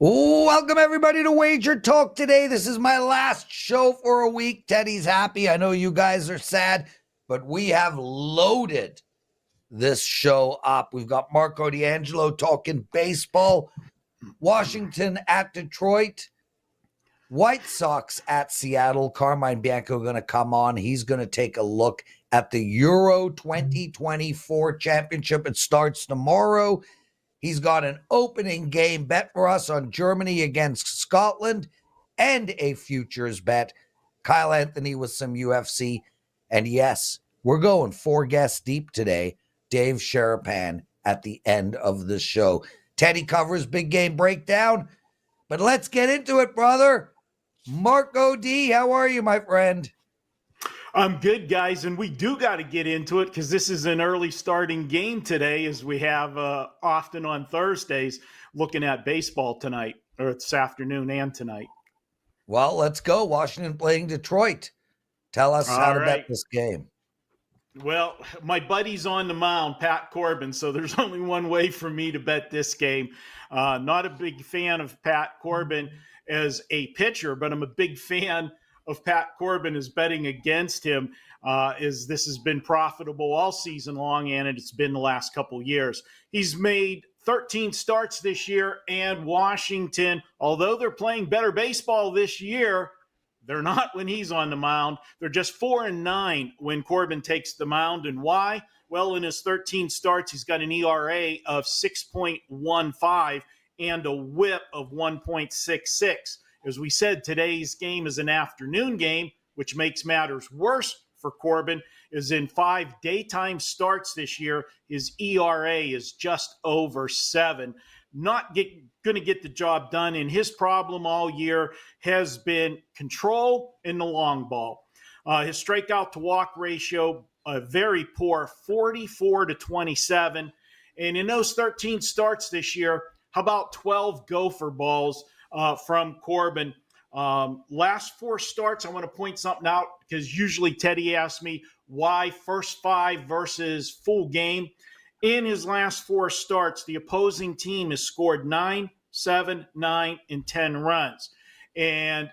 Welcome everybody to Wager Talk Today. This is my last show for a week. Teddy's happy. I know you guys are sad, but we have loaded this show up. We've got Marco D'Angelo talking baseball, Washington at Detroit, White Sox at Seattle. Carmine Bianco going to come on. He's going to take a look at the Euro 2024 championship. It starts tomorrow. He's got an opening game bet for us on Germany against Scotland and a futures bet. Kyle Anthony with some UFC. And yes, we're going 4 guests deep today. Dave Sharapan at the end of the show. Teddy covers big game breakdown. But let's get into it, brother. Marco D, how are you, my friend? I'm good, guys, and we do got to get into it because this is an early starting game today, as we have often on Thursdays, looking at baseball tonight, or this afternoon and tonight. Well, let's go. Washington playing Detroit. Tell us how to bet this game. Well, my buddy's on the mound, Pat Corbin, so there's only one way for me to bet this game. Not a big fan of Pat Corbin as a pitcher, but I'm a big fan of Pat Corbin is betting against him, is this has been profitable all season long, and it's been the last couple years. He's made 13 starts this year, and Washington, although they're playing better baseball this year, they're not when he's on the mound. They're just 4-9 when Corbin takes the mound. And why? Well, in his 13 starts, he's got an ERA of 6.15 and a whip of 1.66. As we said, today's game is an afternoon game, which makes matters worse for Corbin, is in 5 daytime starts this year, his ERA is just over 7. Not going to get the job done, and his problem all year has been control in the long ball. His strikeout to walk ratio, a very poor 44-27. And in those 13 starts this year, how about 12 gopher balls from Corbin? Last 4 starts, I want to point something out because usually Teddy asks me why first 5 versus full game. In his last 4 starts, the opposing team has scored 9, 7, 9, and 10 runs. And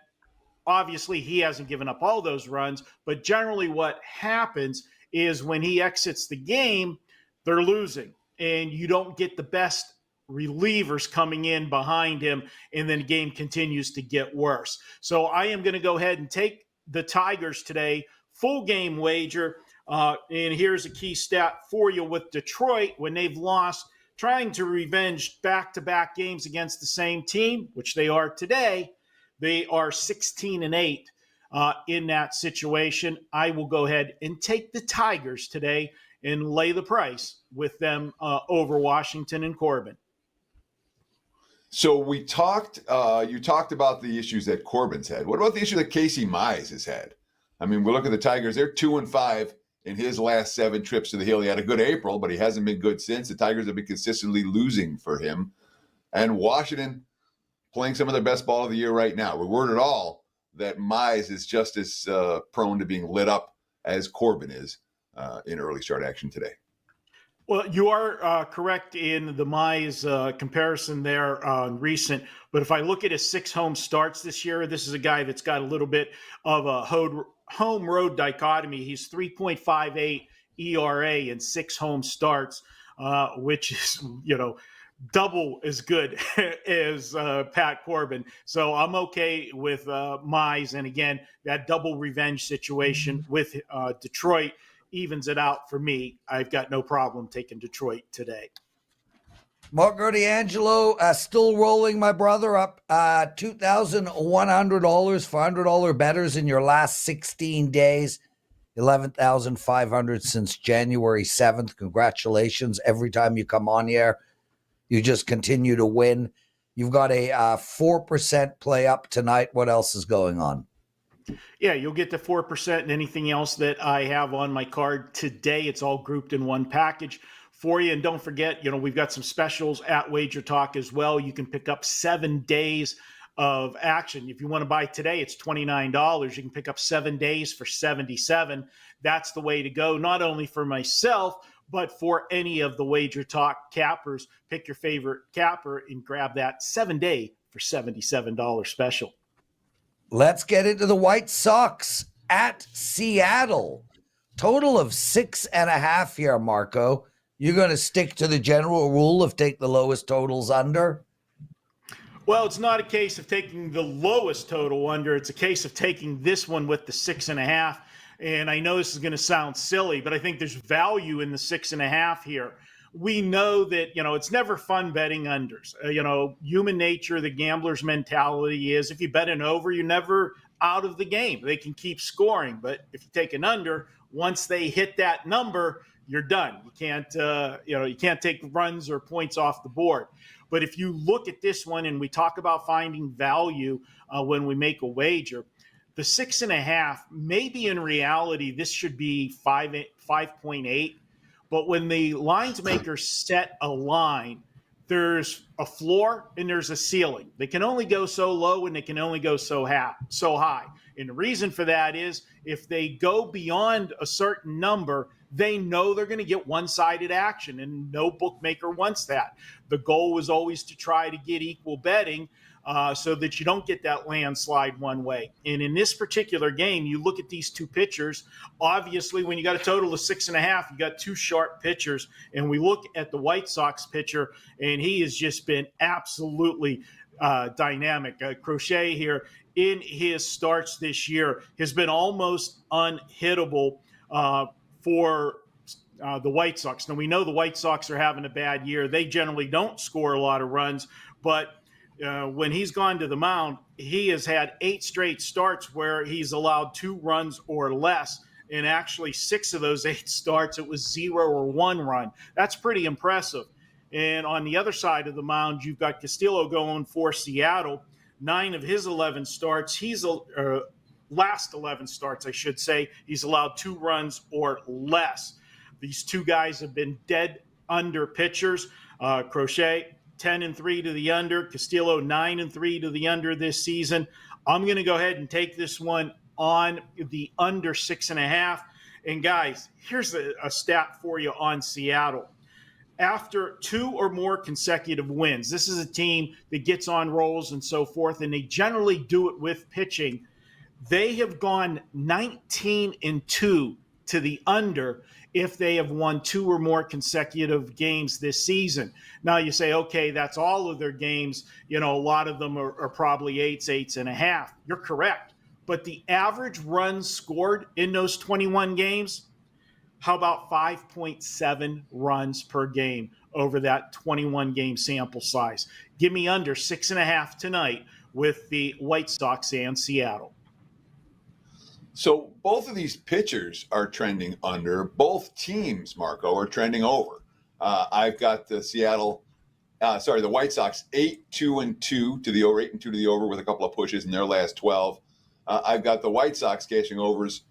obviously he hasn't given up all those runs, but generally what happens is when he exits the game, they're losing, and you don't get the best relievers coming in behind him, and then the game continues to get worse. So I am going to go ahead and take the Tigers today, full game wager. And here's a key stat for you with Detroit when they've lost, trying to revenge back-to-back games against the same team, which they are today. They are 16-8 in that situation. I will go ahead and take the Tigers today and lay the price with them over Washington and Corbin. So we talked, you talked about the issues that Corbin's had. What about the issue that Casey Mize has had? I mean, we look at the Tigers, they're 2-5 in his last 7 trips to the hill. He had a good April, but he hasn't been good since. The Tigers have been consistently losing for him. And Washington playing some of their best ball of the year right now. We word it all that Mize is just as prone to being lit up as Corbin is in early start action today. Well, you are correct in the Mize comparison there on recent. But if I look at his 6 home starts this year, this is a guy that's got a little bit of a home road dichotomy. He's 3.58 ERA in 6 home starts, which is, double as good as Pat Corbin. So I'm okay with Mize. And again, that double revenge situation with Detroit evens it out for me. I've got no problem taking Detroit today. Marco D'Angelo still rolling, my brother, up $2,100 for $100 bettors in your last 16 days. 11,500 since January 7th. Congratulations. Every time you come on here, you just continue to win. You've got a 4% play up tonight. What else is going on? Yeah, you'll get the 4% and anything else that I have on my card today. It's all grouped in one package for you. And don't forget, we've got some specials at WagerTalk as well. You can pick up 7 days of action. If you want to buy today, it's $29. You can pick up 7 days for $77. That's the way to go, not only for myself, but for any of the WagerTalk cappers. Pick your favorite capper and grab that 7-day for $77 special. Let's get into the White Sox at Seattle. Total of 6.5 here, Marco. You're going to stick to the general rule of take the lowest totals under? Well, it's not a case of taking the lowest total under. It's a case of taking this one with the 6.5. And I know this is going to sound silly, but I think there's value in the 6.5 here. We know that, it's never fun betting unders. Human nature, the gambler's mentality is if you bet an over, you're never out of the game. They can keep scoring. But if you take an under, once they hit that number, you're done. You can't take runs or points off the board. But if you look at this one, and we talk about finding value when we make a wager, the 6.5, maybe in reality, this should be 5.8. But when the lines makers set a line, there's a floor and there's a ceiling. They can only go so low and they can only go so high. And the reason for that is if they go beyond a certain number, they know they're going to get one-sided action, and no bookmaker wants that. The goal was always to try to get equal betting so that you don't get that landslide one way. And in this particular game, you look at these two pitchers. Obviously, when you got a total of 6.5, you got two sharp pitchers. And we look at the White Sox pitcher, and he has just been absolutely dynamic. Crochet here in his starts this year has been almost unhittable for the White Sox. Now, we know the White Sox are having a bad year. They generally don't score a lot of runs, but when he's gone to the mound, he has had 8 straight starts where he's allowed 2 runs or less. And actually 6 of those 8 starts, it was 0 or 1 run. That's pretty impressive. And on the other side of the mound, you've got Castillo going for Seattle. 9 of his 11 starts, last 11 starts, I should say, he's allowed 2 runs or less. These two guys have been dead under pitchers. Crochet, 10-3 to the under. Castillo, 9-3 to the under this season. I'm going to go ahead and take this one on the under 6.5. And guys, here's a stat for you on Seattle. After 2 or more consecutive wins, this is a team that gets on rolls and so forth, and they generally do it with pitching. They have gone 19-2 to the under if they have won 2 or more consecutive games this season. Now you say, okay, that's all of their games. A lot of them are probably 8.5. You're correct. But the average runs scored in those 21 games, how about 5.7 runs per game over that 21 game sample size? Give me under 6.5 tonight with the White Sox and Seattle. So both of these pitchers are trending under. Both teams, Marco, are trending over. I've got the the White Sox 8-2 to the over, 8-2 to the over with a couple of pushes in their last 12. I've got the White Sox cashing overs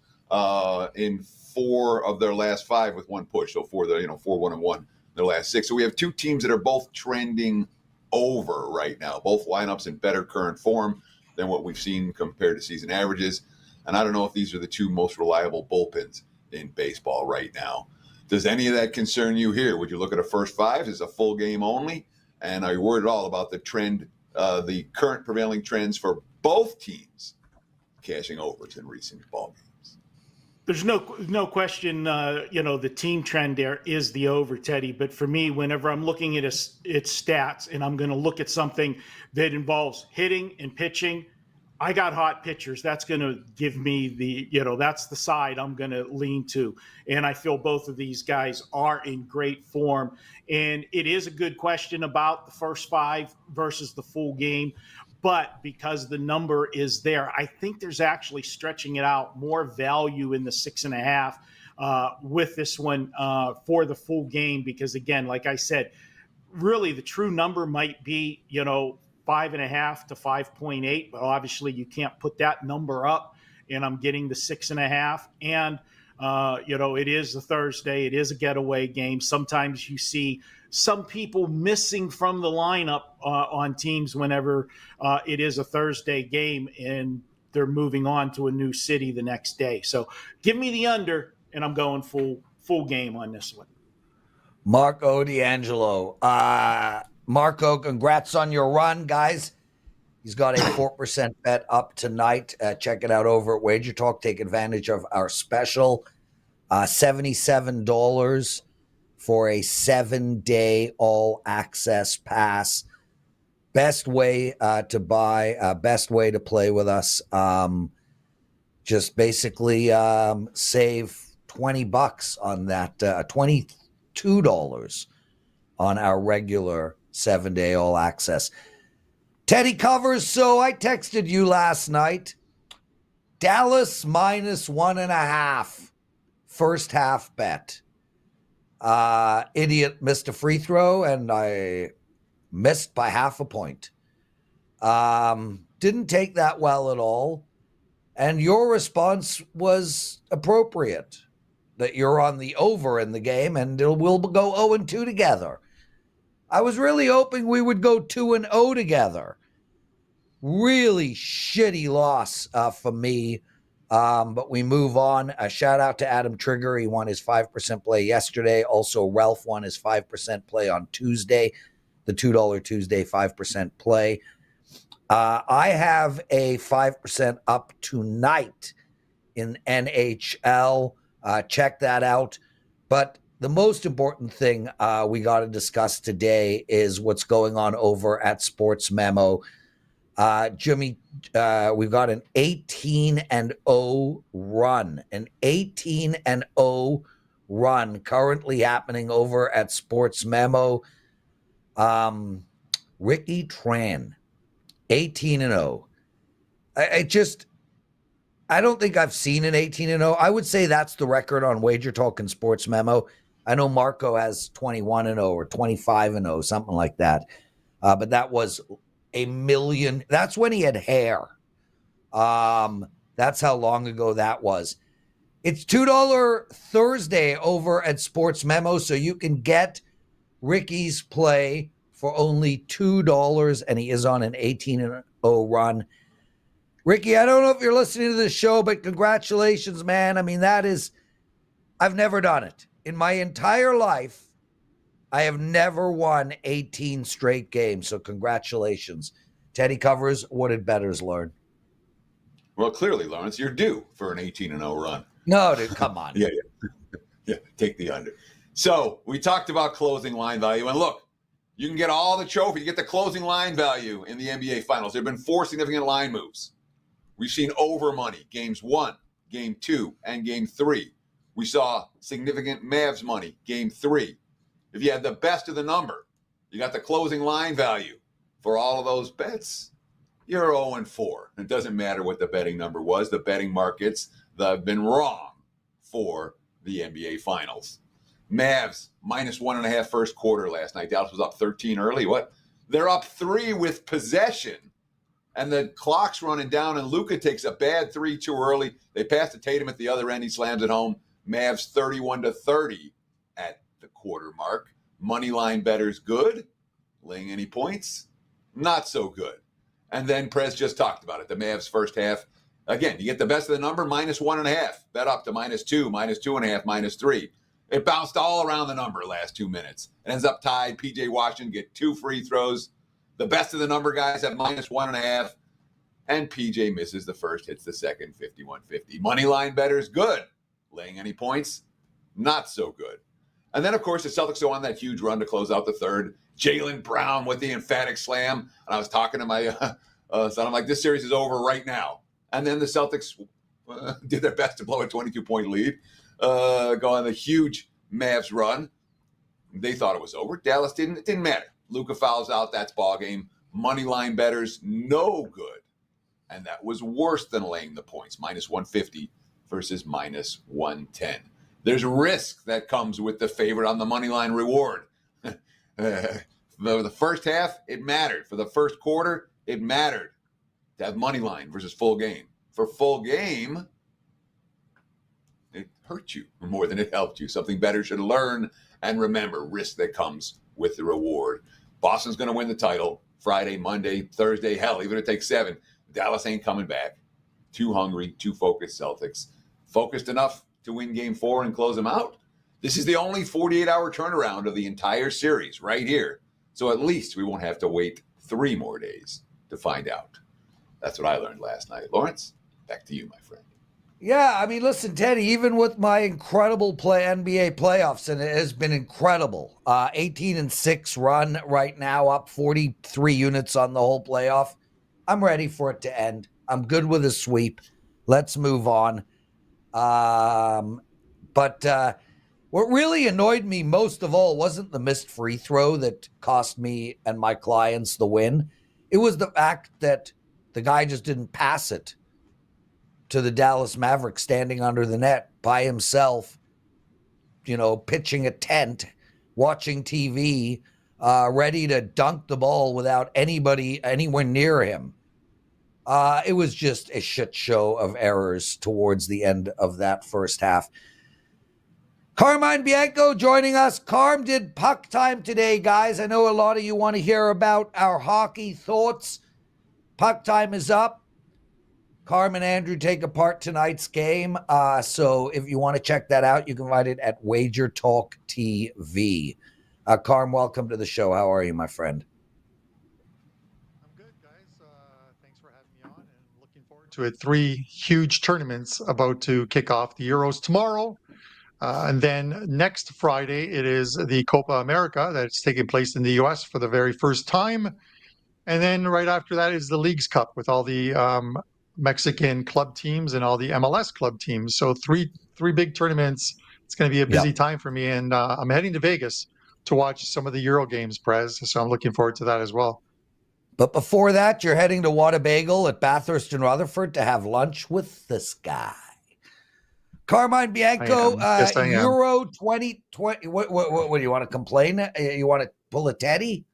in 4 of their last 5 with 1 push. So 4-1-1 their last 6. So we have 2 teams that are both trending over right now. Both lineups in better current form than what we've seen compared to season averages. And I don't know if these are the 2 most reliable bullpens in baseball right now. Does any of that concern you here? Would you look at a first 5 as a full game only? And are you worried at all about the trend, the current prevailing trends for both teams cashing overs in recent ball games? There's no question, the team trend there is the over, Teddy. But for me, whenever I'm looking at its stats and I'm going to look at something that involves hitting and pitching, I got hot pitchers. That's going to give me that's the side I'm going to lean to. And I feel both of these guys are in great form. And it is a good question about the first 5 versus the full game. But because the number is there, I think there's actually stretching it out more value in the 6.5 with this one for the full game. Because again, like I said, really the true number might be, 5.5 to 5.8, but obviously you can't put that number up, and I'm getting the 6.5. And, it is a Thursday. It is a getaway game. Sometimes you see some people missing from the lineup on teams whenever it is a Thursday game and they're moving on to a new city the next day. So give me the under, and I'm going full game on this one. Marco D'Angelo. Marco, congrats on your run, guys. He's got a 4% bet up tonight. Check it out over at WagerTalk. Take advantage of our special, $77 for a 7-day all-access pass. Best way to buy, best way to play with us. Just basically save $20 on that, $22 on our regular 7-day all-access. Teddy covers, so I texted you last night. Dallas -1.5. First half bet. Idiot missed a free throw, and I missed by half a point. Didn't take that well at all. And your response was appropriate, that you're on the over in the game, and we'll go 0-2 together. I was really hoping we would go 2-0 together. Really shitty loss for me, but we move on. A shout out to Adam Trigger. He won his 5% play yesterday. Also, Ralph won his 5% play on Tuesday, the $2 Tuesday 5% play. I have a 5% up tonight in NHL. Check that out. But the most important thing we got to discuss today is what's going on over at Sports Memo. Jimmy, we've got an 18-0 run, an 18-0 run currently happening over at Sports Memo. Ricky Tran, 18-0. I don't think I've seen an 18-0. I would say that's the record on WagerTalk and Sports Memo. I know Marco has 21-0 or 25-0, something like that. But that was a million. That's when he had hair. That's how long ago that was. It's $2 Thursday over at Sports Memo, so you can get Ricky's play for only $2, and he is on an 18-0 run. Ricky, I don't know if you're listening to this show, but congratulations, man. I mean, I've never done it. In my entire life, I have never won 18 straight games, so congratulations. Teddy covers, what did Bettors learn? Well, clearly, Lawrence, you're due for an 18-0 run. No, dude, come on. Yeah, take the under. So we talked about closing line value, and look, you can get all the trophy. You get the closing line value in the NBA Finals. There have been 4 significant line moves. We've seen over money, games 1, game 2, and game 3. We saw significant Mavs money, game 3. If you had the best of the number, you got the closing line value for all of those bets, you're 0-4. It doesn't matter what the betting number was. The betting markets have been wrong for the NBA Finals. Mavs, -1.5 first quarter last night. Dallas was up 13 early. What? They're up 3 with possession. And the clock's running down, and Luka takes a bad 3 too early. They pass to Tatum at the other end. He slams it home. Mavs 31-30 at the quarter mark. Money line bettors good. Laying any points? Not so good. And then Prez just talked about it. The Mavs first half. Again, you get the best of the number, -1.5. Bet up to -2, -2.5, -3. It bounced all around the number last 2 minutes. It ends up tied. PJ Washington get 2 free throws. The best of the number guys have -1.5. And PJ misses the first, hits the second, 51-50. Money line bettors, good. Laying any points? Not so good. And then, of course, the Celtics go on that huge run to close out the third. Jaylen Brown with the emphatic slam. And I was talking to my son. I'm like, this series is over right now. And then the Celtics did their best to blow a 22-point lead. Go on the huge Mavs run. They thought it was over. Dallas didn't. It didn't matter. Luka fouls out. That's ball game. Money line bettors, no good. And that was worse than laying the points. -150 versus -110. There's risk that comes with the favorite on the money line reward. The first half, it mattered. For the first quarter, it mattered to have money line versus full game. For full game, it hurt you more than it helped you. Something better should learn and remember. Risk that comes with the reward. Boston's going to win the title Friday, Monday, Thursday. Hell, even if it takes 7. Dallas ain't coming back. Too hungry, too focused Celtics. Focused enough to win game 4 and close them out. This is the only 48-hour turnaround of the entire series right here. So at least we won't have to wait 3 more days. to find out. That's what I learned last night. Lawrence, back to you, my friend. Yeah, I mean, listen, Teddy, even with my incredible NBA playoffs, and it has been incredible, 18-6 run right now, up 43 units on the whole playoff. I'm ready for it to end. I'm good with a sweep. Let's move on. But what really annoyed me most of all wasn't the missed free throw that cost me and my clients the win. It was the fact that the guy just didn't pass it to the Dallas Mavericks standing under the net by himself, pitching a tent, watching TV, ready to dunk the ball without anybody anywhere near him. It was just a shit show of errors towards the end of that first half. Carmine Bianco joining us. Carm did puck time today, guys. I know a lot of you want to hear about our hockey thoughts. Puck time is up. Carm and Andrew take apart tonight's game. So if you want to check that out, you can find it at WagerTalk TV. Carm, welcome to the show. How are you, my friend? I'm good, guys. Thanks for having me on, and looking forward to it. 3 huge tournaments about to kick off: the Euros tomorrow, and then next Friday it is the Copa America that's taking place in the U.S. for the very first time, and then right after that is the Leagues Cup with all the Mexican club teams and all the MLS club teams. So three big tournaments. It's going to be a busy time for me, and I'm heading to Vegas to watch some of the Euro games, Prez. So I'm looking forward to that as well. But before that, you're heading to Whataburger at Bathurst and Rutherford to have lunch with this guy. Carmine Bianco, Yes, I am. Euro 2020. What do you want to complain? You want to pull a Teddy?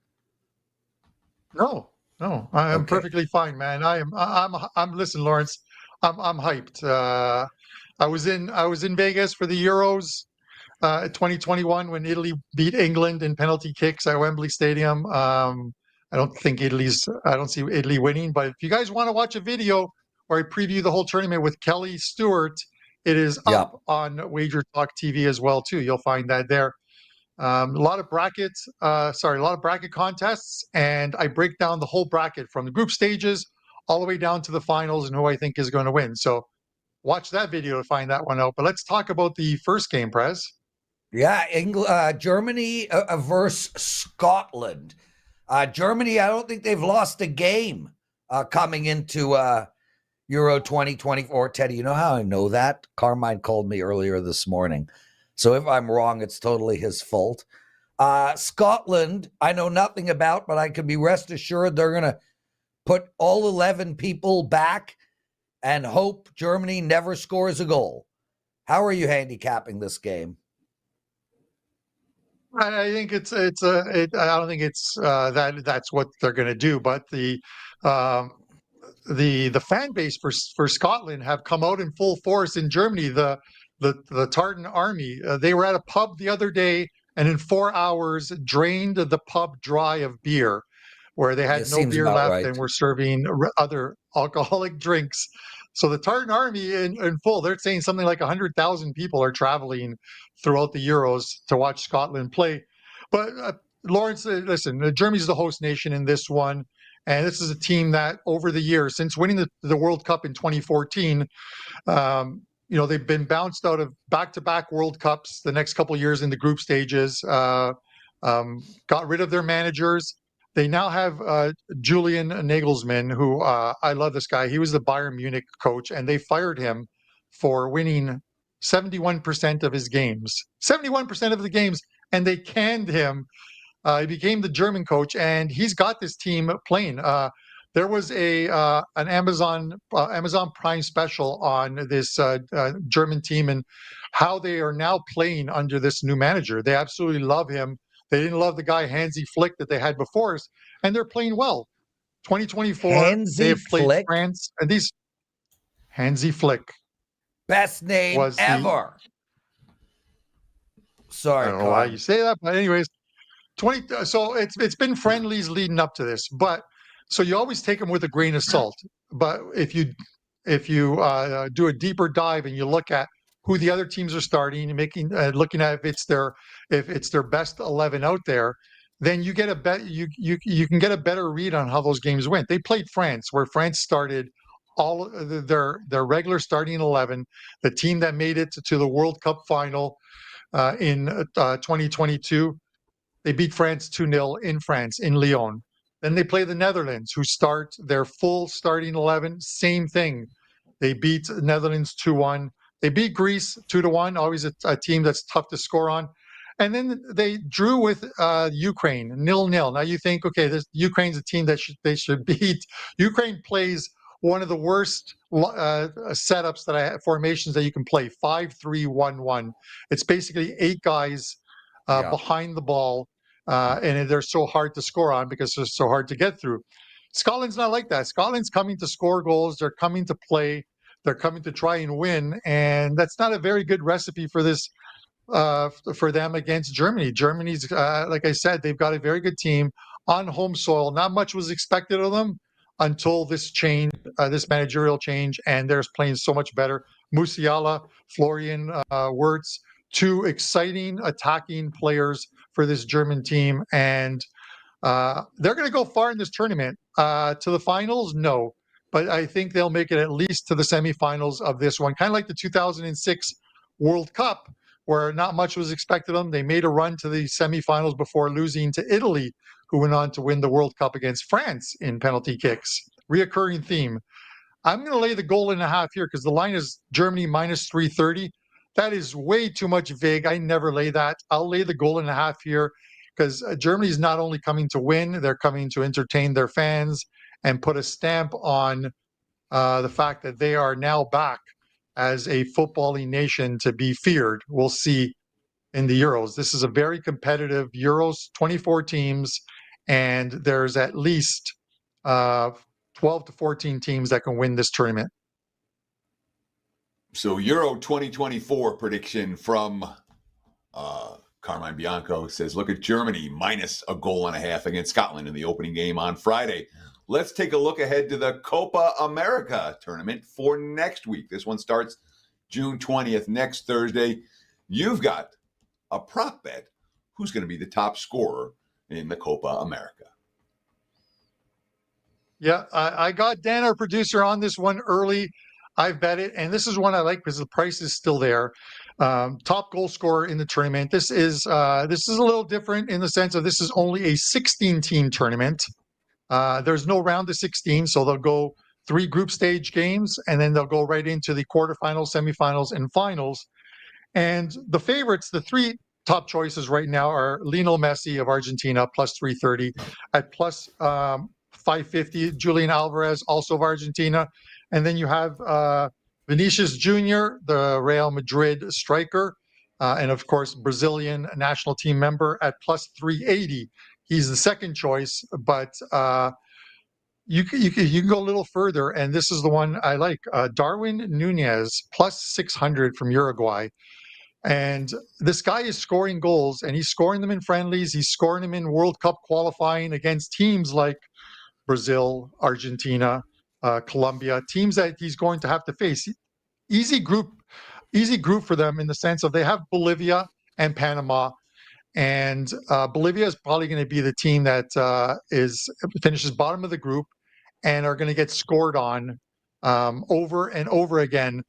No, I'm Okay. perfectly fine, man. I'm listen, Lawrence, I'm hyped. I was in Vegas for the Euros 2021 when Italy beat England in penalty kicks at Wembley Stadium. I don't see Italy winning, but if you guys want to watch a video where I preview the whole tournament with Kelly Stewart, it is up on WagerTalk TV as well too. You'll find that there. A lot of bracket contests, and I break down the whole bracket from the group stages all the way down to the finals and who I think is going to win. So watch that video to find that one out. But let's talk about the first game, Prez. Yeah, Germany versus Scotland. Germany, I don't think they've lost a game coming into Euro 2024. Teddy, you know how I know that? Carmine called me earlier this morning. So if I'm wrong, it's totally his fault. Scotland, I know nothing about, but I can be rest assured they're going to put all 11 people back and hope Germany never scores a goal. How are you handicapping this game? I think I don't think it's that's what they're going to do, but the fan base for Scotland have come out in full force in Germany. The Tartan Army, they were at a pub the other day and in 4 hours drained the pub dry of beer, where they had no beer left and were serving other alcoholic drinks. So the Tartan Army in full, they're saying something like 100,000 people are traveling throughout the Euros to watch Scotland play. But Lawrence, listen, Germany's the host nation in this one. And this is a team that over the years, since winning the World Cup in 2014, they've been bounced out of back-to-back World Cups the next couple of years in the group stages, got rid of their managers. They now have Julian Nagelsmann, who I love this guy. He was the Bayern Munich coach, and they fired him for winning 71% of his games. 71% of the games, and they canned him. He became the German coach, and he's got this team playing. There was an Amazon Prime special on this German team and how they are now playing under this new manager. They absolutely love him. They didn't love the guy Hansi Flick that they had before us, and they're playing well. 2024, they have played France, and these Hansi Flick, best name ever. Sorry, I don't know why you say that, but anyways, So it's been friendlies leading up to this, but so you always take them with a grain of salt. But if you do a deeper dive and you look at who the other teams are starting, looking at if it's their best 11 out there, then you get you can get a better read on how those games went. They played France, where France started all their regular starting 11, the team that made it to the World Cup final in 2022. They beat France 2-0 in France, in Lyon. Then they play the Netherlands, who start their full starting 11. Same thing. They beat Netherlands 2-1. They beat Greece 2-1, always a team that's tough to score on. And then they drew with Ukraine 0-0. Now you think, okay, Ukraine's a team that they should beat. Ukraine plays one of the worst setups formations that you can play, 5-3-1-1. It's basically 8 guys behind the ball, and they're so hard to score on because they're so hard to get through. Scotland's not like that. Scotland's coming to score goals. They're coming to play. They're coming to try and win, and that's not a very good recipe for this for them against Germany. Germany's, like I said, they've got a very good team on home soil. Not much was expected of them until this change, this managerial change, and they're playing so much better. Musiala, Florian Wirtz, 2 exciting attacking players for this German team, and they're going to go far in this tournament. To the finals, no, but I think they'll make it at least to the semifinals of this one, kind of like the 2006 World Cup, where not much was expected of them. They made a run to the semifinals before losing to Italy, who went on to win the World Cup against France in penalty kicks. Reoccurring theme. I'm going to lay the goal and a half here because the line is Germany minus 330. That is way too much vig. I never lay that. I'll lay the goal and a half here because Germany's not only coming to win, they're coming to entertain their fans and put a stamp on the fact that they are now back as a footballing nation to be feared. We'll see in the Euros. This is a very competitive Euros, 24 teams, and there's at least 12 to 14 teams that can win this tournament. So Euro 2024 prediction from Carmine Bianco says, look at Germany minus a goal and a half against Scotland in the opening game on Friday. Let's take a look ahead to the Copa America tournament for next week. This one starts June 20th, next Thursday. You've got a prop bet. Who's going to be the top scorer in the Copa America? Yeah, I got Dan, our producer, on this one early. I've bet it, and this is one I like because the price is still there. Top goal scorer in the tournament. This is a little different in the sense of this is only a 16-team tournament. There's no round of 16, so they'll go 3 group stage games, and then they'll go right into the quarterfinals, semifinals, and finals. And the favorites, the 3 top choices right now are Lionel Messi of Argentina, plus 330, at plus 550, Julian Alvarez, also of Argentina. And then you have Vinicius Jr., the Real Madrid striker, and of course, Brazilian national team member at plus 380. He's the second choice, but you can go a little further, and this is the one I like. Darwin Nunez, plus 600 from Uruguay. And this guy is scoring goals, and he's scoring them in friendlies. He's scoring them in World Cup qualifying against teams like Brazil, Argentina, Colombia, teams that he's going to have to face. Easy group for them in the sense of they have Bolivia and Panama. And Bolivia is probably going to be the team that finishes bottom of the group and are going to get scored on over and over again.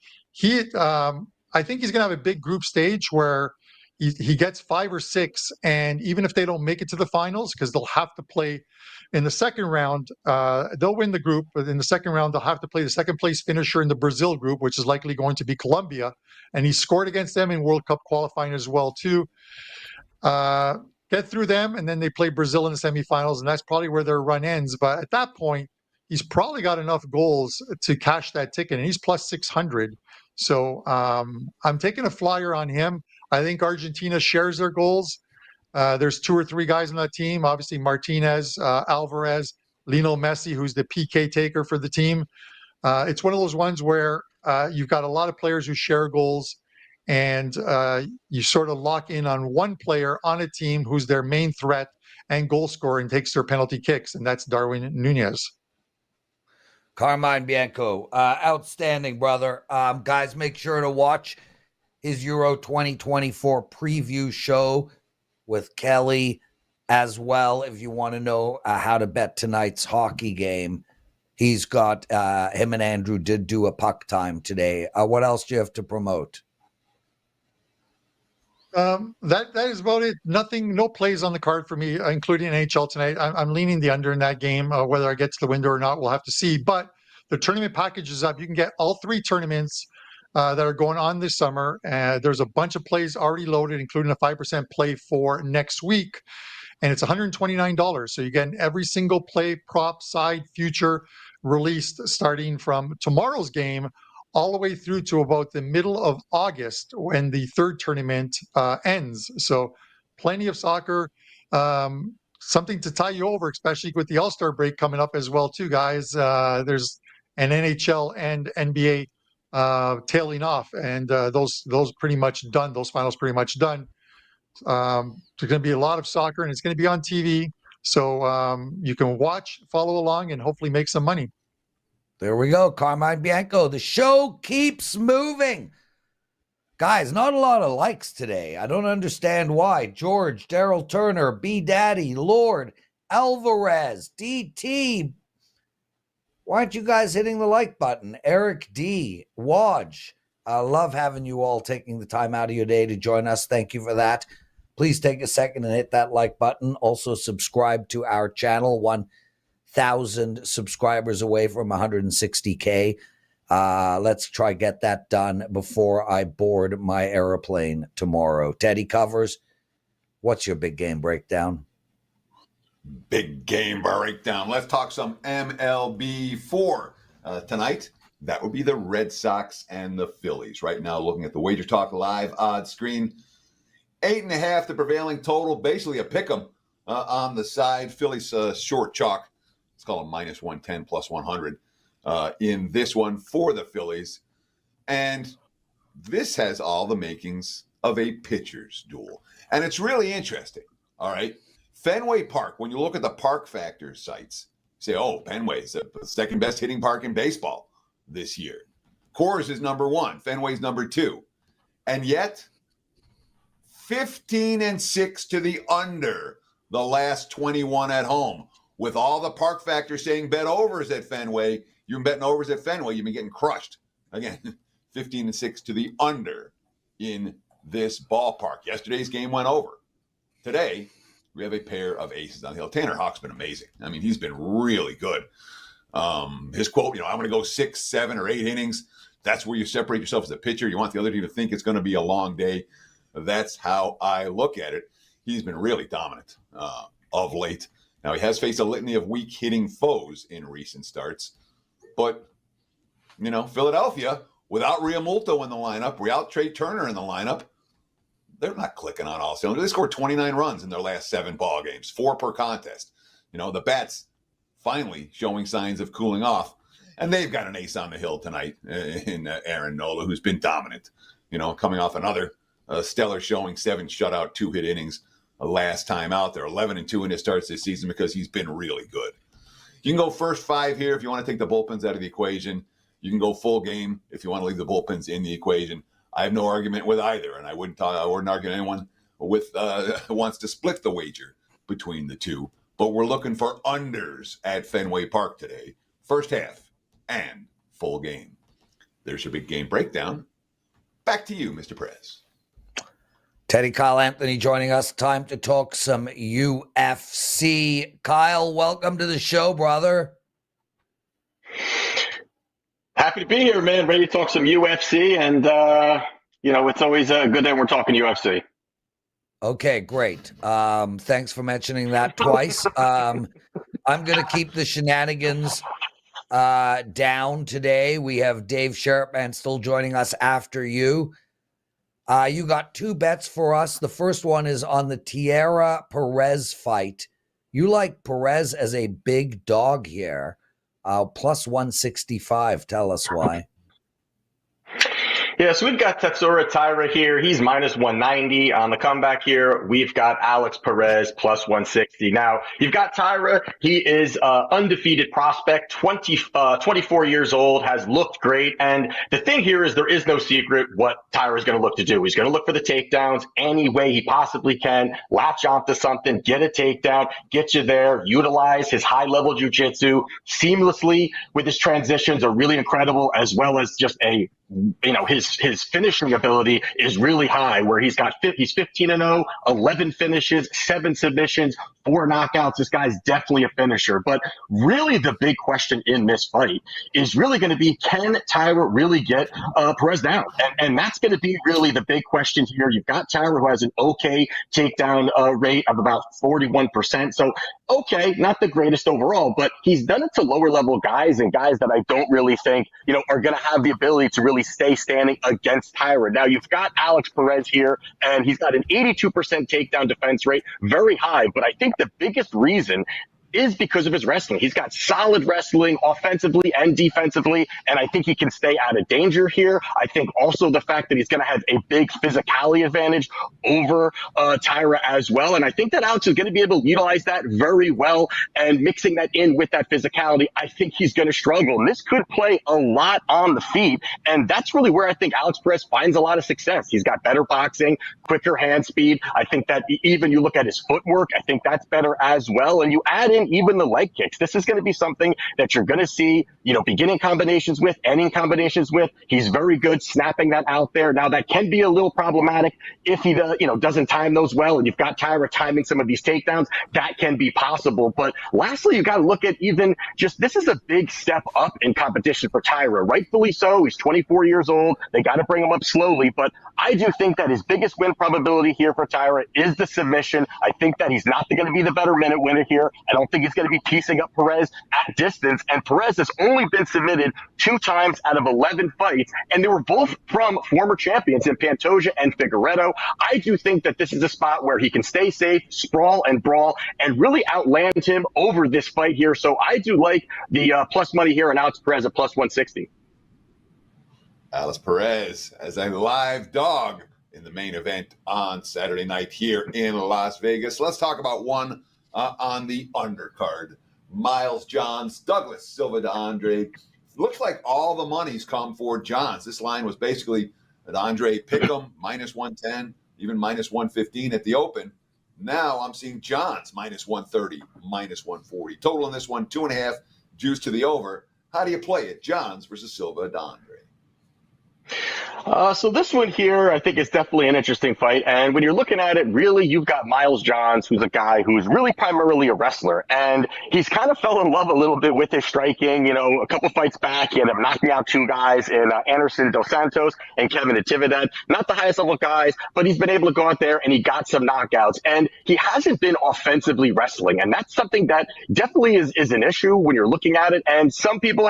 I think he's going to have a big group stage where he gets 5 or 6, and even if they don't make it to the finals, because they'll have to play in the second round, they'll win the group, but in the second round, they'll have to play the second place finisher in the Brazil group, which is likely going to be Colombia. And he scored against them in World Cup qualifying as well, too. Get through them, and then they play Brazil in the semifinals, and that's probably where their run ends. But at that point, he's probably got enough goals to cash that ticket, and he's plus 600. So I'm taking a flyer on him. I think Argentina shares their goals. There's 2 or 3 guys on that team. Obviously, Martinez, Alvarez, Lionel Messi, who's the PK taker for the team. It's one of those ones where you've got a lot of players who share goals, and you sort of lock in on one player on a team who's their main threat and goal scorer and takes their penalty kicks, and that's Darwin Nunez. Carmine Bianco, outstanding, brother. Guys, make sure to watch his Euro 2024 preview show with Kelly as well. If you want to know how to bet tonight's hockey game, he's got him and Andrew did do a puck time today. What else do you have to promote? That is about it. Nothing, no plays on the card for me, including NHL tonight. I'm leaning the under in that game. Whether I get to the window or not, we'll have to see. But the tournament package is up. You can get all 3 tournaments that are going on this summer. There's a bunch of plays already loaded, including a 5% play for next week. And it's $129. So you get every single play, prop, side, future released starting from tomorrow's game all the way through to about the middle of August when the 3rd tournament ends. So plenty of soccer, something to tie you over, especially with the All-Star break coming up as well too, guys. There's an NHL and NBA tailing off, and those pretty much done. Those finals pretty much done. There's going to be a lot of soccer, and it's going to be on TV. So you can watch, follow along, and hopefully make some money. There we go. Carmine Bianco. The show keeps moving. Guys, not a lot of likes today. I don't understand why. George, Daryl Turner, B Daddy, Lord, Alvarez, DT. Why aren't you guys hitting the like button? Eric D, Waj. I love having you all taking the time out of your day to join us. Thank you for that. Please take a second and hit that like button. Also subscribe to our channel. 1,000 subscribers away from 160K. Let's try get that done before I board my airplane tomorrow. Teddy covers. What's your big game breakdown? Big game breakdown. Let's talk some MLB for tonight. That would be the Red Sox and the Phillies. Right now, looking at the WagerTalk live odds screen, 8.5 the prevailing total. Basically a pick 'em on the side. Phillies short chalk. Let's call them minus 110 plus 100 in this one for the Phillies. And this has all the makings of a pitcher's duel. And it's really interesting. All right. Fenway Park, when you look at the park factor sites, say, oh, Fenway's the second best hitting park in baseball this year. Coors is number 1. Fenway's number 2. And yet, 15-6 to the under the last 21 at home. With all the park factors saying bet overs at Fenway, you've been betting overs at Fenway, you've been getting crushed. Again, 15-6 to the under in this ballpark. Yesterday's game went over. Today, we have a pair of aces on the hill. Tanner Houck's been amazing. I mean, he's been really good. His quote, I'm going to go 6, 7, or 8 innings. That's where you separate yourself as a pitcher. You want the other team to think it's going to be a long day. That's how I look at it. He's been really dominant of late. Now, he has faced a litany of weak hitting foes in recent starts. But, Philadelphia, without Realmuto in the lineup, without Trey Turner in the lineup, they're not clicking on all cylinders. They scored 29 runs in their last 7 ball games, 4 per contest. The bats finally showing signs of cooling off. And they've got an ace on the hill tonight in Aaron Nola, who's been dominant, coming off another stellar showing, 7 shutout, 2-hit innings last time out there. 11-2 in his starts this season because he's been really good. You can go first 5 here if you want to take the bullpens out of the equation. You can go full game if you want to leave the bullpens in the equation. I have no argument with either, and I wouldn't argue with anyone with who wants to split the wager between the two. But we're looking for unders at Fenway Park today, first half and full game. There's your big game breakdown. Back to you, Mr. Perez. Teddy Kyle Anthony joining us. Time to talk some UFC. Kyle, welcome to the show, brother. Happy to be here, man. Ready to talk some UFC, and it's always good that we're talking UFC. Okay, great. Thanks for mentioning that twice. I'm going to keep the shenanigans down today. We have Dave Sharapan still joining us after you. You got 2 bets for us. The first one is on the Taira Perez fight. You like Perez as a big dog here. Plus 165. Tell us why. Yeah, so we've got Tatsuro Taira here. He's minus 190 on the comeback here. We've got Alex Perez plus 160. Now, you've got Taira. He is undefeated prospect, 24 years old, has looked great. And the thing here is there is no secret what Taira is going to look to do. He's going to look for the takedowns any way he possibly can, latch onto something, get a takedown, get you there, utilize his high-level jiu-jitsu seamlessly with his transitions are really incredible, as well as just his finishing ability is really high, where he's 15-0, 11 finishes, 7 submissions, 4 knockouts. This guy's definitely a finisher. But really the big question in this fight is really going to be, can Taira really get Perez down? And that's going to be really the big question here. You've got Taira, who has an okay takedown rate of about 41%. So, okay, not the greatest overall, but he's done it to lower level guys and guys that I don't really think, are going to have the ability to really stay standing against Taira. Now, you've got Alex Perez here, and he's got an 82% takedown defense rate, very high. But I think the biggest reason is because of his wrestling. He's got solid wrestling offensively and defensively, and I think he can stay out of danger here. I think also the fact that he's going to have a big physicality advantage over Taira as well, and I think that Alex is going to be able to utilize that very well, and mixing that in with that physicality, I think he's going to struggle. And this could play a lot on the feet, and that's really where I think Alex Perez finds a lot of success. He's got better boxing, quicker hand speed. I think that even you look at his footwork, I think that's better as well, and you add in even the leg kicks. This is going to be something that you're going to see, beginning combinations with, ending combinations with. He's very good snapping that out there. Now, that can be a little problematic if he doesn't time those well, and you've got Taira timing some of these takedowns. That can be possible. But lastly, you got to look at even just, this is a big step up in competition for Taira. Rightfully so. He's 24 years old. They got to bring him up slowly. But I do think that his biggest win probability here for Taira is the submission. I think that he's not going to be the better minute winner here. I don't think he's going to be piecing up Perez at distance. And Perez has only been submitted 2 times out of 11 fights, and they were both from former champions in Pantoja and Figueiredo. I do think that this is a spot where he can stay safe, sprawl and brawl, and really outland him over this fight here. So I do like the plus money here on Alex Perez at plus 160. Alex Perez as a live dog in the main event on Saturday night here in Las Vegas. Let's talk about one on the undercard. Miles Johns, Douglas Silva to Andrade. Looks like all the money's come for Johns. This line was basically at Andrade Pick'em, minus 110, even minus 115 at the open. Now I'm seeing Johns minus 130, minus 140. Total in this one, 2.5, juice to the over. How do you play it? Johns versus Silva to Andrade. So this one here, I think, is definitely an interesting fight. And when you're looking at it, really, you've got Miles Johns, who's a guy who's really primarily a wrestler. And he's kind of fell in love a little bit with his striking. A couple fights back, he ended up knocking out 2 guys in Anderson Dos Santos and Kevin Natividad. Not the highest level guys, but he's been able to go out there and he got some knockouts. And he hasn't been offensively wrestling. And that's something that definitely is an issue when you're looking at it. And some people,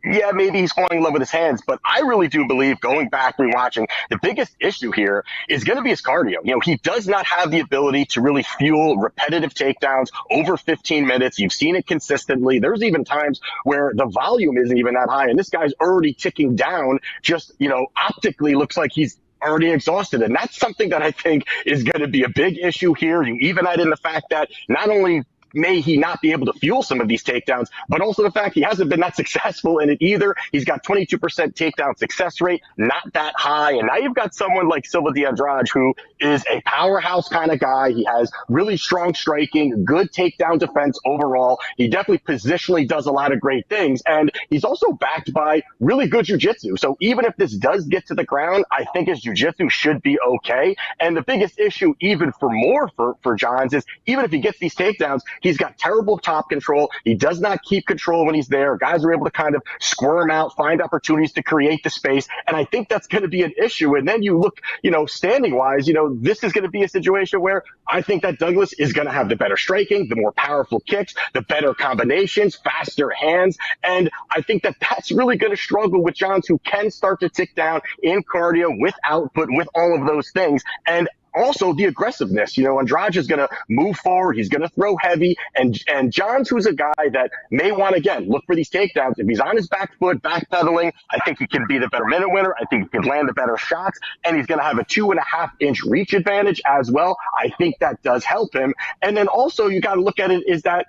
yeah, maybe he's falling in love with his hands, but I really do believe, going back rewatching, the biggest issue here is going to be his cardio. He does not have the ability to really fuel repetitive takedowns over 15 minutes. You've seen it consistently. There's even times where the volume isn't even that high, and this guy's already ticking down. Just, optically looks like he's already exhausted. And that's something that I think is going to be a big issue here. You even add in the fact that not only may he not be able to fuel some of these takedowns, but also the fact he hasn't been that successful in it either. He's got 22% takedown success rate, not that high. And now you've got someone like Silva de Andrade, who is a powerhouse kind of guy. He has really strong striking, good takedown defense overall. He definitely positionally does a lot of great things. And he's also backed by really good jiu-jitsu. So even if this does get to the ground, I think his jiu-jitsu should be okay. And the biggest issue, even for Johns, is even if he gets these takedowns, he's got terrible top control. He does not keep control when he's there. Guys are able to kind of squirm out, find opportunities to create the space. And I think that's going to be an issue. And then you look, standing wise, this is going to be a situation where I think that Douglas is going to have the better striking, the more powerful kicks, the better combinations, faster hands. And I think that that's really going to struggle with Johns, who can start to tick down in cardio, with output, with all of those things. And also the aggressiveness. Andrade is going to move forward. He's going to throw heavy. And Johns, who's a guy that may want to, again, look for these takedowns. If he's on his back foot, backpedaling, I think he can be the better minute winner. I think he can land the better shots. And he's going to have a 2.5-inch reach advantage as well. I think that does help him. And then also you got to look at it is that,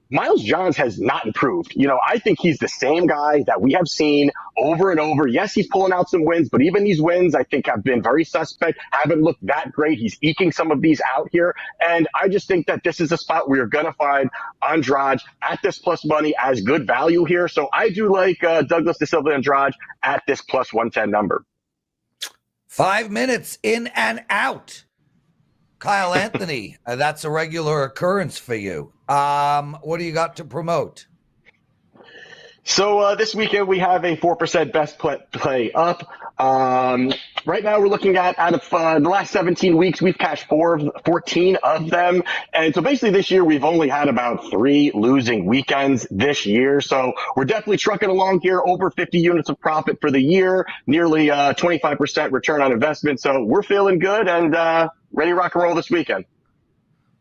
Miles Johns has not improved. I think he's the same guy that we have seen over and over. Yes, he's pulling out some wins, but even these wins I think have been very suspect, haven't looked that great. He's eking some of these out here. And I just think that this is a spot where you're going to find Andrade at this plus money as good value here. So I do like Douglas De Silva Andrade at this plus 110 number. 5 minutes in and out. Kyle Anthony, that's a regular occurrence for you. What do you got to promote? So this weekend we have a 4% best play up. Right now we're looking at out of the last 17 weeks, we've cashed 14 of them. And so basically this year we've only had about 3 losing weekends this year. So we're definitely trucking along here, over 50 units of profit for the year, nearly 25% return on investment. So we're feeling good and ready to rock and roll this weekend.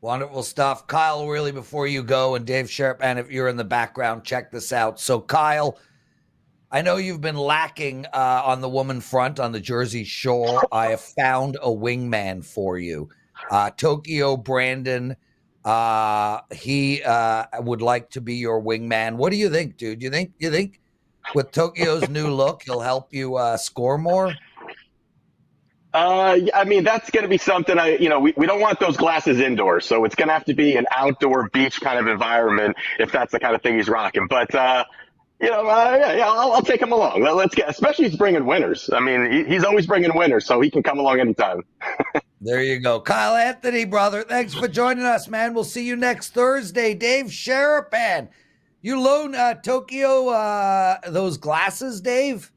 Wonderful stuff. Kyle, really, before you go, and Dave Sharapan, if you're in the background, check this out. So, Kyle, I know you've been lacking on the woman front on the Jersey Shore. I have found a wingman for you. Tokyo Brandon, he would like to be your wingman. What do you think, dude? You think with Tokyo's new look, he'll help you score more? I mean, that's going to be something we don't want those glasses indoors. So it's going to have to be an outdoor beach kind of environment if that's the kind of thing he's rocking. But, I'll take him along. Let's get, especially he's bringing winners. I mean, he's always bringing winners, so he can come along anytime. There you go. Kyle Anthony, brother. Thanks for joining us, man. We'll see you next Thursday. Dave Sharapan, you loan Tokyo those glasses, Dave?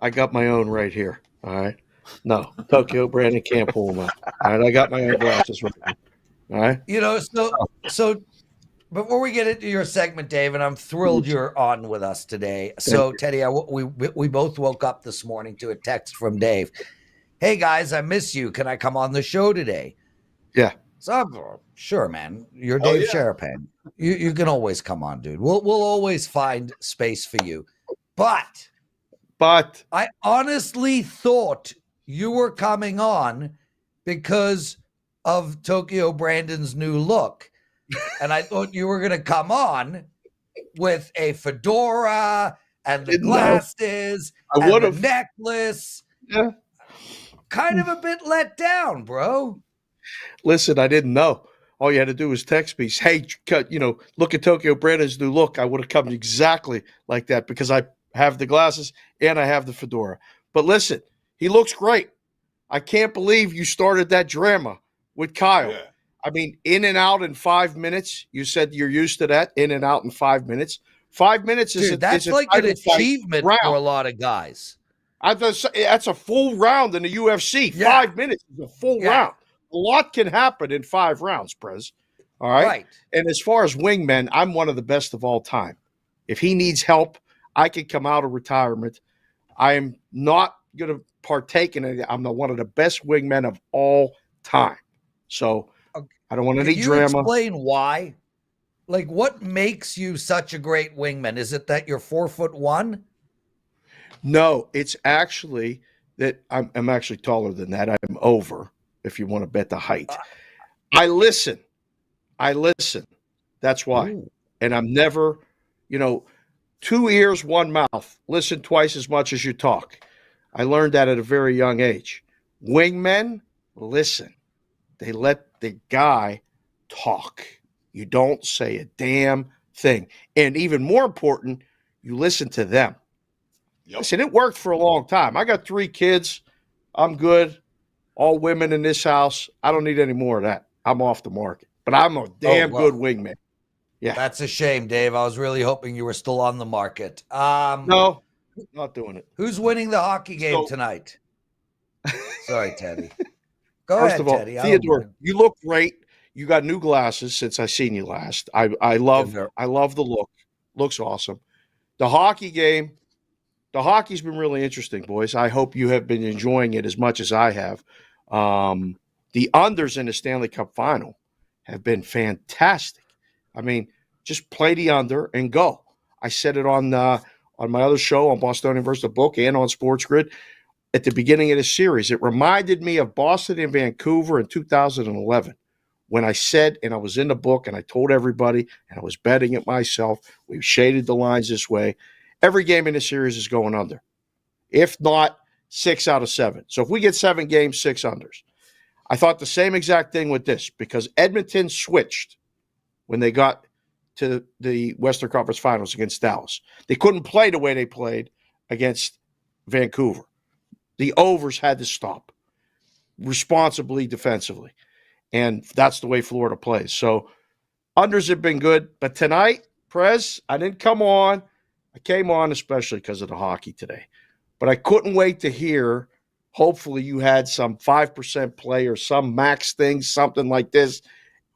I got my own right here. All right. No, Tokyo Brandon can't pull them out. All right. I got my own glasses right here. All right. So before we get into your segment, Dave, and I'm thrilled you're on with us today. So, Teddy, we both woke up this morning to a text from Dave. Hey, guys, I miss you. Can I come on the show today? Yeah. So I'm sure, man. You're Dave Sharapan. You can always come on, dude. We'll always find space for you. But I honestly thought you were coming on because of Tokyo Brandon's new look. And I thought you were going to come on with a fedora and the glasses and the necklace. Yeah. Kind of a bit let down, bro. Listen, I didn't know. All you had to do was text me. Hey, look at Tokyo Brandon's new look. I would have come exactly like that because I have the glasses and I have the fedora. But listen, he looks great. I can't believe you started that drama with Kyle. Yeah. I mean, in and out in 5 minutes. You said you're used to that, in and out in 5 minutes. 5 minutes is that's like an achievement for a lot of guys. That's a full round in the UFC. Yeah. 5 minutes is a full round. A lot can happen in 5 rounds, Prez. All right? And as far as wingmen, I'm one of the best of all time. If he needs help, I can come out of retirement. I am not going to partake in it. I'm one of the best wingmen of all time. So I don't want any drama. Can you explain why? Like, what makes you such a great wingman? Is it that you're 4'1"? No, it's actually that I'm actually taller than that. I'm over, if you want to bet the height. I listen. That's why. Ooh. And I'm never, 2 ears, 1 mouth. Listen twice as much as you talk. I learned that at a very young age. Wingmen, listen. They let the guy talk. You don't say a damn thing. And even more important, you listen to them. Yep. Listen, it worked for a long time. I got 3 kids. I'm good. All women in this house. I don't need any more of that. I'm off the market. But I'm a damn good wingman. Yeah. That's a shame, Dave. I was really hoping you were still on the market. No, not doing it. Who's winning the hockey game tonight? Sorry, Teddy. Go First ahead, of all, Teddy. Theodore, you look great. You got new glasses since I seen you last. I love the look. Looks awesome. The hockey game, the hockey's been really interesting, boys. I hope you have been enjoying it as much as I have. The unders in the Stanley Cup final have been fantastic. I mean, just play the under and go. I said it on my other show on Bostonian versus the Book and on Sports Grid at the beginning of the series. It reminded me of Boston and Vancouver in 2011 when I said, and I was in the book and I told everybody, and I was betting it myself, we shaded the lines this way. Every game in the series is going under. If not, 6 out of 7. So if we get 7 games, 6 unders. I thought the same exact thing with this because Edmonton switched when they got to the Western Conference Finals against Dallas. They couldn't play the way they played against Vancouver. The overs had to stop responsibly defensively, and that's the way Florida plays. So unders have been good, but tonight, Prez, I didn't come on. I came on especially because of the hockey today, but I couldn't wait to hear. Hopefully you had some 5% play or some max thing, something like this,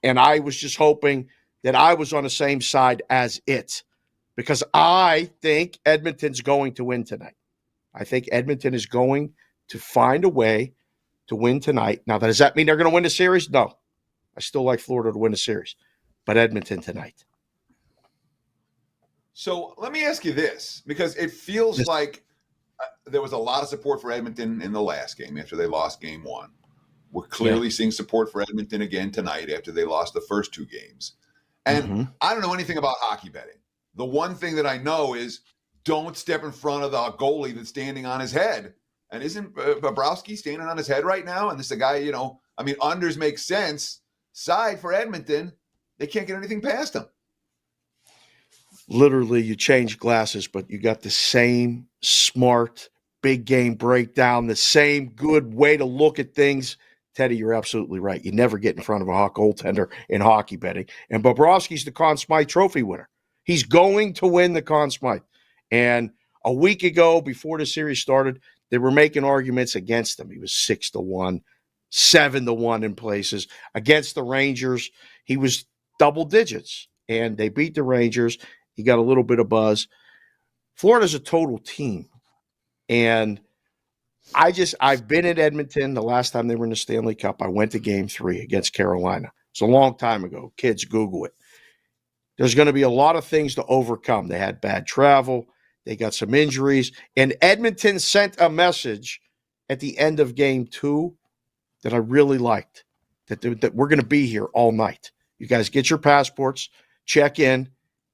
and I was just hoping that I was on the same side as it because I think Edmonton's going to win tonight. I think Edmonton is going to find a way to win tonight. Now, does that mean they're going to win the series? No. I still like Florida to win the series, but Edmonton tonight. So let me ask you this, because it feels like there was a lot of support for Edmonton in the last game after they lost game 1. We're clearly seeing support for Edmonton again tonight after they lost the first 2 games. And I don't know anything about hockey betting. The one thing that I know is don't step in front of the goalie that's standing on his head. And isn't Bobrovsky standing on his head right now? And this is a guy, unders make sense. Side for Edmonton, they can't get anything past him. Literally, you change glasses, but you got the same smart, big game breakdown, the same good way to look at things. Teddy, you're absolutely right. You never get in front of a hot goaltender in hockey betting. And Bobrovsky's the Conn Smythe Trophy winner. He's going to win the Conn Smythe. And a week ago, before the series started, they were making arguments against him. He was 6-1, 7-1 in places. Against the Rangers, he was double digits. And they beat the Rangers. He got a little bit of buzz. Florida's a total team. And I've been at Edmonton the last time they were in the Stanley Cup. I went to game 3 against Carolina. It's a long time ago. Kids, Google it. There's going to be a lot of things to overcome. They had bad travel. They got some injuries. And Edmonton sent a message at the end of game 2 that I really liked, that we're going to be here all night. You guys get your passports, check in,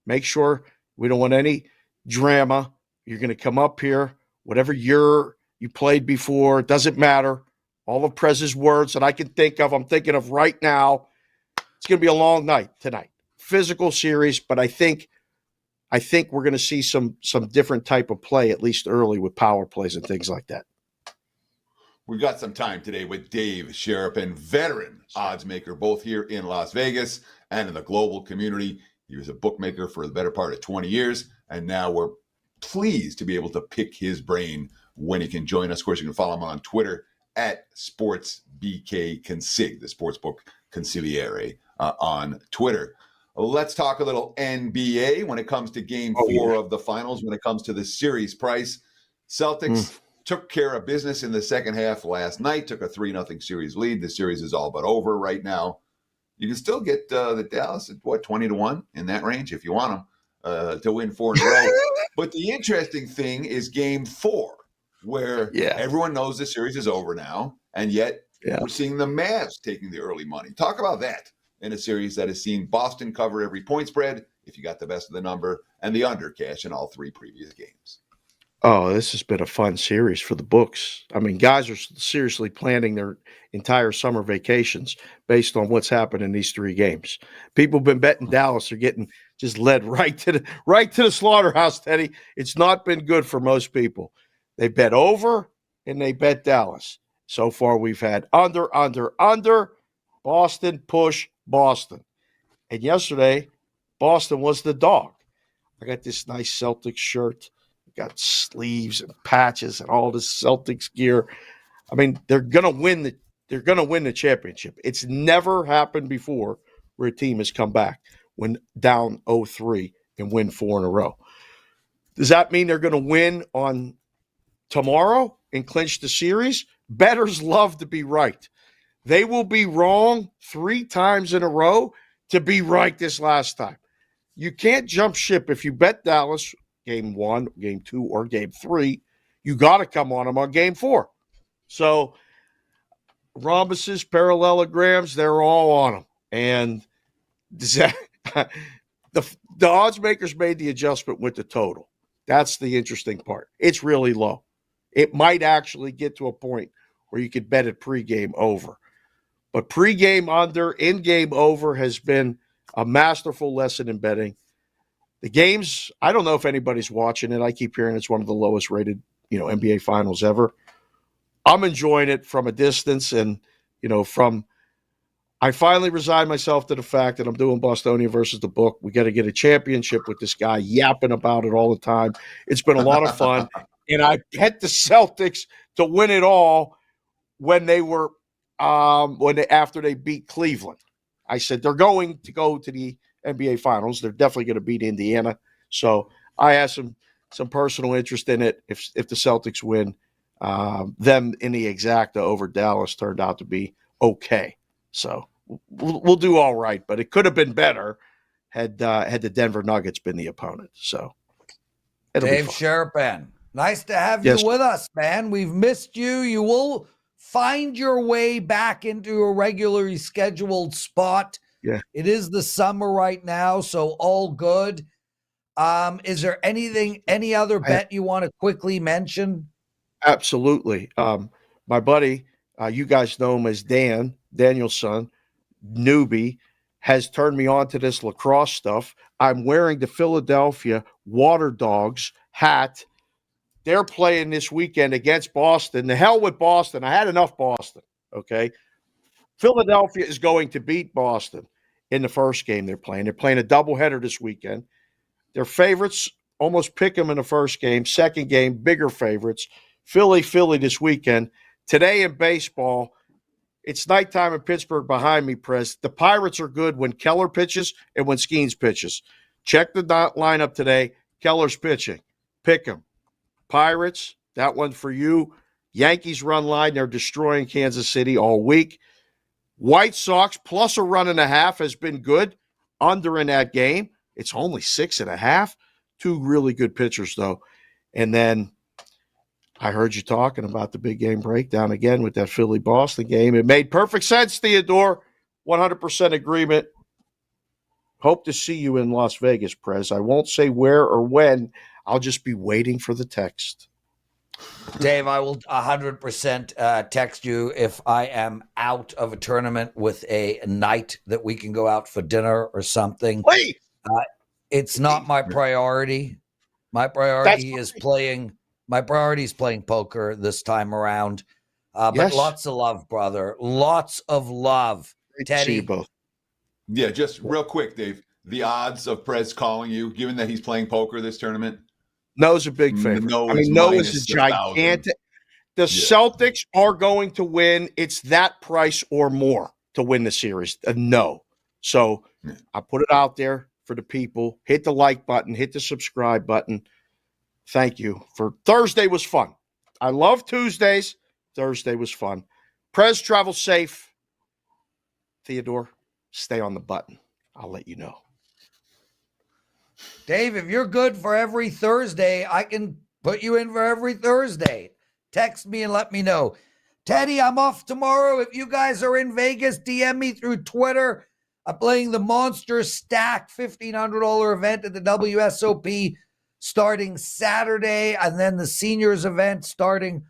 make sure we don't want any drama. You're going to come up here, whatever you played before, it doesn't matter. All of Prez's words that I can think of, I'm thinking of right now. It's going to be a long night tonight. Physical series, but I think we're going to see some different type of play, at least early with power plays and things like that. We've got some time today with Dave Sharapan, veteran odds maker, both here in Las Vegas and in the global community. He was a bookmaker for the better part of 20 years, and now we're pleased to be able to pick his brain when he can join us. Of course, you can follow him on Twitter at SportsBKConsig, the Sportsbook Consigliere on Twitter. Let's talk a little NBA when it comes to game 4 of the finals, when it comes to the series price. Celtics took care of business in the second half last night, took a 3-0 series lead. The series is all but over right now. You can still get the Dallas at, 20-1 in that range if you want them to win 4 in a row. But the interesting thing is game 4, where everyone knows the series is over now, and yet we're seeing the Mavs taking the early money. Talk about that in a series that has seen Boston cover every point spread, if you got the best of the number, and the under cash in all 3 previous games. Oh, this has been a fun series for the books. I mean, guys are seriously planning their entire summer vacations based on what's happened in these 3 games. People have been betting Dallas are getting just led right to the slaughterhouse, Teddy. It's not been good for most people. They bet over and they bet Dallas. So far, we've had under, Boston, push, Boston. And yesterday, Boston was the dog. I got this nice Celtics shirt. Got sleeves and patches and all this Celtics gear. I mean, they're gonna win the championship. It's never happened before where a team has come back when down 0-3 and win 4 in a row. Does that mean they're gonna win on tomorrow and clinch the series? Bettors love to be right. They will be wrong 3 times in a row to be right this last time. You can't jump ship. If you bet Dallas game 1, game 2, or game 3, you got to come on them on game 4. So rhombuses, parallelograms, they're all on them. And the odds makers made the adjustment with the total. That's the interesting part. It's really low. It might actually get to a point where you could bet it pregame over. But pregame under, in-game over has been a masterful lesson in betting. The games, I don't know if anybody's watching it. I keep hearing it's one of the lowest rated, NBA finals ever. I'm enjoying it from a distance, and, I finally resigned myself to the fact that I'm doing Bostonia versus the book. We got to get a championship with this guy yapping about it all the time. It's been a lot of fun. And I bet the Celtics to win it all when they were after they beat Cleveland. I said they're going to go to the NBA Finals. They're definitely going to beat Indiana. So I have some personal interest in it. If the Celtics win, them in the exacta over Dallas turned out to be okay. So we'll do all right, but it could have been better had the Denver Nuggets been the opponent. So it'll Dave be fun. Sharapan, nice to have Yes. you with us, man. We've missed you. You will find your way back into a regularly scheduled spot. Yeah. It is the summer right now, so all good. Is there any other bet you want to quickly mention? Absolutely. My buddy, you guys know him as Daniel's son, newbie, has turned me on to this lacrosse stuff. I'm wearing the Philadelphia Water Dogs hat. They're playing this weekend against Boston. The hell with Boston. I had enough Boston, okay? Philadelphia is going to beat Boston in the first game they're playing. They're playing a doubleheader this weekend. Their favorites almost pick them in the first game. Second game, bigger favorites. Philly this weekend. Today in baseball, it's nighttime in Pittsburgh behind me, Prez. The Pirates are good when Keller pitches and when Skeens pitches. Check the lineup today. Keller's pitching. Pick him. Pirates, that one for you. Yankees run line. They're destroying Kansas City all week. White Sox plus a run and a half has been good. Under in that game. It's only 6.5. 2 really good pitchers, though. And then I heard you talking about the big game breakdown again with that Philly-Boston game. It made perfect sense, Theodore. 100% agreement. Hope to see you in Las Vegas, Prez. I won't say where or when. I'll just be waiting for the text. Dave, I will 100% text you if I am out of a tournament with a night that we can go out for dinner or something. Wait! It's not my priority. My priority is playing poker this time around. But Yes. lots of love, brother. Lots of love. Great to see you Teddy. both. Yeah, just real quick, Dave. The odds of Perez calling you, given that he's playing poker this tournament? Noah's a big favorite. No, I mean, it's Noah's minus a gigantic. The Celtics are going to win. It's that price or more to win the series. No. So I put it out there for the people. Hit the like button. Hit the subscribe button. Thank you. For Thursday was fun. I love Tuesdays. Thursday was fun. Prez, travel safe. Theodore, stay on the button. I'll let you know. Dave, if you're good for every Thursday, I can put you in for every Thursday. Text me and let me know. Teddy, I'm off tomorrow. If you guys are in Vegas, DM me through Twitter. I'm playing the Monster Stack $1,500 event at the WSOP starting Saturday, and then the seniors event starting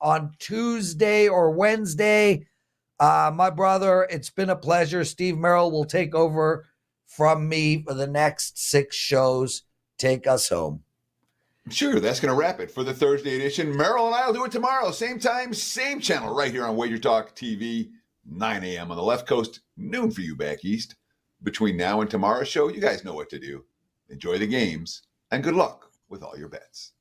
on Tuesday or Wednesday. My brother, it's been a pleasure. Steve Merrill will take over from me for the next 6 shows. Take us home. Sure, that's going to wrap it for the Thursday edition. Merrill and I will do it tomorrow. Same time, same channel, right here on WagerTalk TV, 9 a.m. on the left coast, noon for you back east. Between now and tomorrow's show, you guys know what to do. Enjoy the games, and good luck with all your bets.